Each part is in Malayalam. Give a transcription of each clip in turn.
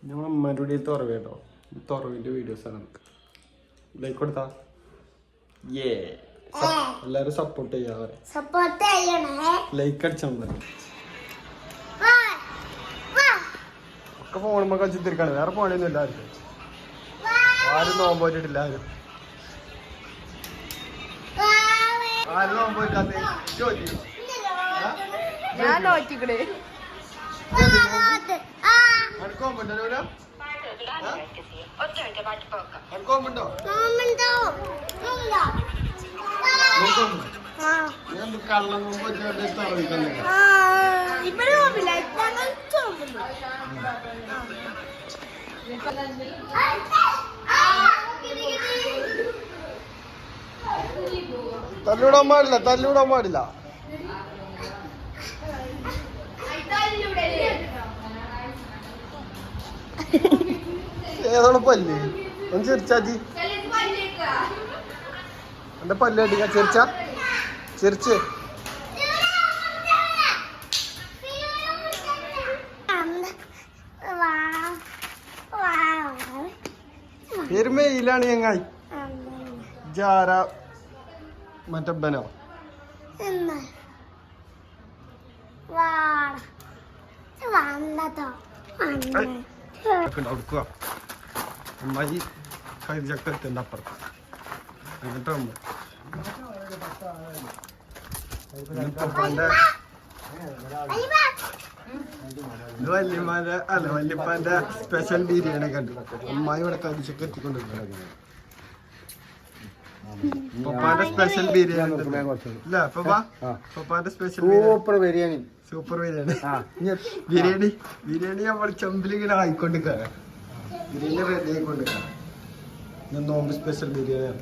ഞങ്ങൾ അമ്മയുടെ തുറവ് കേട്ടോ. തുറവിന്റെ വീഡിയോസ് ആണ്. നമുക്ക് ലൈക്ക് കൊടുത്താ എല്ലാരും സപ്പോർട്ട് ചെയ്യാതെ ലൈക്ക് അടിച്ചാൽ മതി. ഒക്കെ ഫോണുമ്പോ കളിച്ചിരിക്കാണ്. വേറെ ഫോണൊന്നും ഇല്ല ആർക്കും. ആരും നോമ്പ് പോയിട്ടില്ല. ആരും നോമ്പ് പോയിട്ടാത്ത ചോദിക്കും. ഞാൻ നോക്കിക്കണേ കള്ളം തല്ലൂടാൻ പാടില്ല, തല്ലൂടാൻ പാടില്ല. ഏതാണ് പല്ല്? ഒന്ന് ചിരിച്ചാജി. എന്റെ പല്ല് കടിക്ക. ചിരിച്ച ചിരിച്ച് പെരുമയിലാണ് ഞങ്ങായി. ജാര മറ്റബനോ കൊടുക്കുക. അമ്മായി കരിച്ചക്കത്തിന്റെ അപ്പുറത്ത് എന്നിട്ട് വല്യമാന്റെ അല്ല വല്യപ്പാന്റെ സ്പെഷ്യൽ ബിരിയാണി കണ്ടു. അമ്മായി ഇവിടെ കരിച്ചൊക്കെ എത്തിക്കൊണ്ടിരിക്കുന്നത്. പപ്പാന്റെ സ്പെഷ്യൽ ബിരിയാണി ഇല്ല പപ്പാന്റെ special super biryani. Super biryani biryani biryani നമ്മൾ ചെമ്പിലിങ്ങനെ ആയിക്കൊണ്ടിരിക്കുക. ബിരിയാണി റെഡി ആയിക്കൊണ്ടിരിക്കുക. ഞാൻ നോമ്പ് സ്പെഷ്യൽ ബിരിയാണിയാണ്.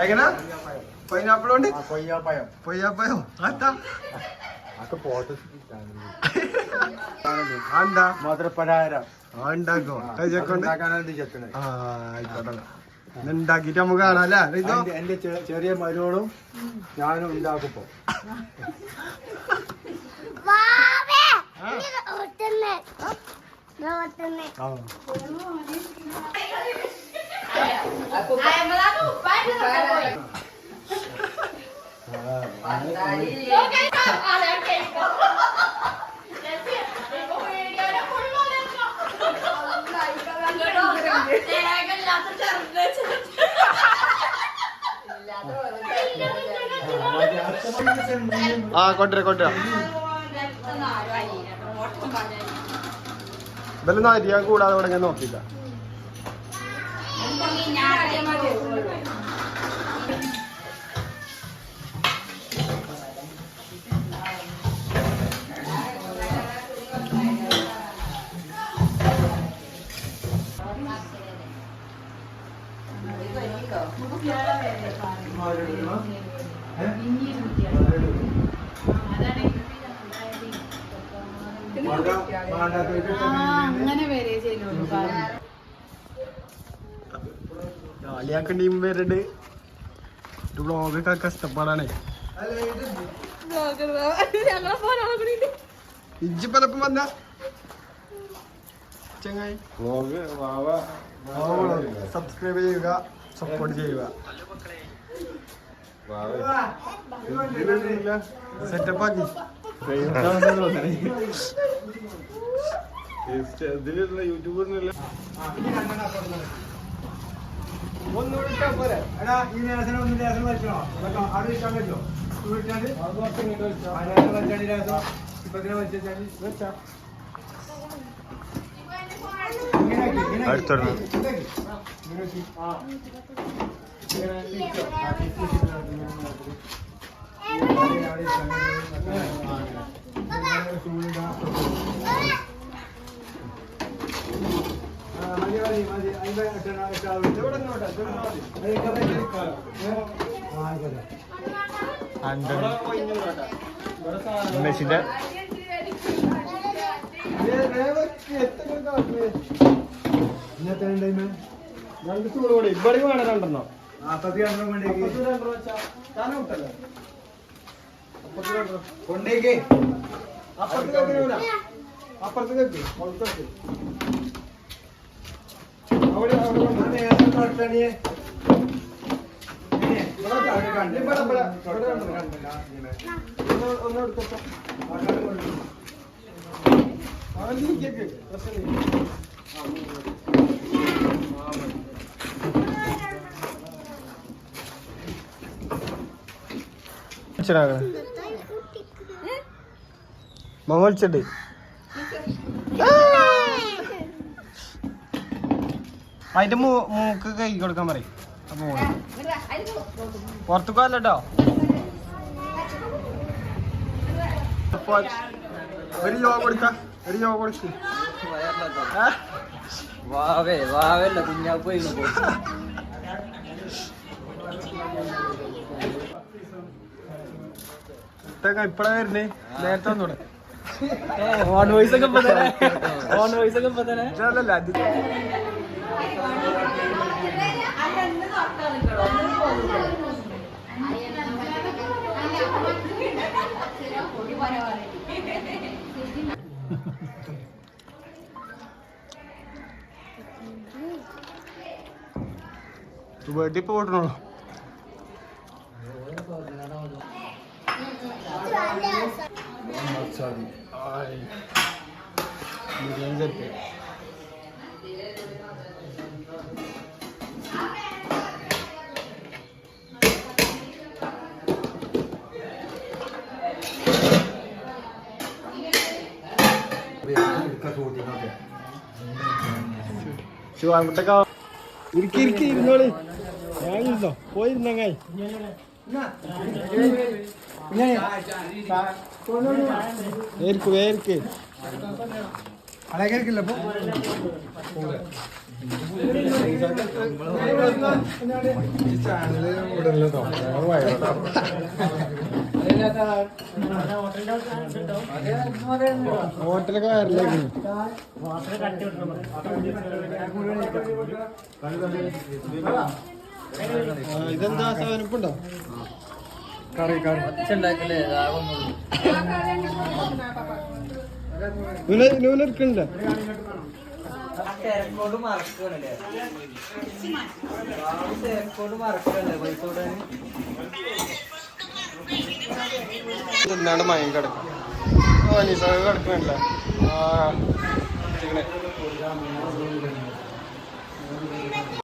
എങ്ങനെ പൈനാപ്പിൾ കൊണ്ട് പൊയ്യാപ്പയോ മധുരപ്പലഹാരം ഉണ്ടാക്കോ കഴിച്ചോണ്ട് ആയിക്കോട്ടെ. ഉണ്ടാക്കിട്ട് നമുക്ക് കാണാല്ലേ. ഇതോ എന്റെ ചെറിയ മരുമോളും ഞാനും ഉണ്ടാക്കുമ്പോ കൊണ്ടുവരാ ഇതെല്ലാം അരിയാൻ കൂടാതെ തുടങ്ങി നോക്കില്ല. കളിയാക്കണ്ടീം വരുന്നുണ്ട്. വ്ളോഗൊക്കെ കഷ്ടപ്പാടാണ്. ഇജ്ജിപ്പലപ്പം വന്ന ചങ്ങായി സബ്സ്ക്രൈബ് ചെയ്യുക, സപ്പോർട്ട് ചെയ്യുക. സെറ്റപ്പ് ആക്കി യൂട്യൂബിൽ ഒന്നുകൂടി ഇട്ടാ പോരെ. എടാ ഈ ലേസനം ഒന്ന് ലേസനം വലിച്ചോ. അവിടെ ഇട്ടാൻ പറ്റുമോ? ഇട്ടാണ്ട് വലിച്ചാണ്ടി ലേസം ഇപ്പത്തിനെ വലിച്ചാണ്ടി വെച്ചാ മെസ്സിന്റെ രണ്ട് ചൂട് കൂടി ഇവിടെ വേണം രണ്ടെണ്ണോ. കൊണ്ടേക്ക് അപ്പുറത്തേക്ക് അപ്പുറത്ത് കേക്ക് അവിടെ ഒന്ന് എടുക്കട്ടെ മങ്ങോളിച്ചണ്ട് അതിന്റെ മൂക്ക് കൈ കൊടുക്കാൻ പറയും അപ്പൊ പുറത്തേക്ക് വല്ലട്ടോ ഒരു യോഗ കൊടുക്ക ഒരു യോഗ കൊടുക്ക് വാവല്ല കുഞ്ഞാപ്പ് ഇപ്പഴാ വരുന്നേ നേരത്തെ വന്നൂടെ ഓൺ വോയിസ് ഒക്കെ ഓൺ വോയിസ് ഒക്കെ ഇതല്ല അത് വീട്ടിൽ പോട്ടണോ ശിവാൻകുട്ടൊക്കെ ഇരിക്കി ഇരിക്കി ഇരുന്നോളി ഞാൻ ഇരുന്നോ പോയിരുന്നങ്ങായി വേർക്ക് വേർക്ക് അടക്കില്ല അപ്പൊ ചാനല് ഉടനല്ലോ ഹോട്ടലൊക്കെ വരലേക്ക് ഇതെന്താ സാധനപ്പുണ്ടോ കറി കറി നൂലെടുക്കണില്ല തിന്നാണ്ട് മയം കിടക്കും കിടക്കണില്ല ആ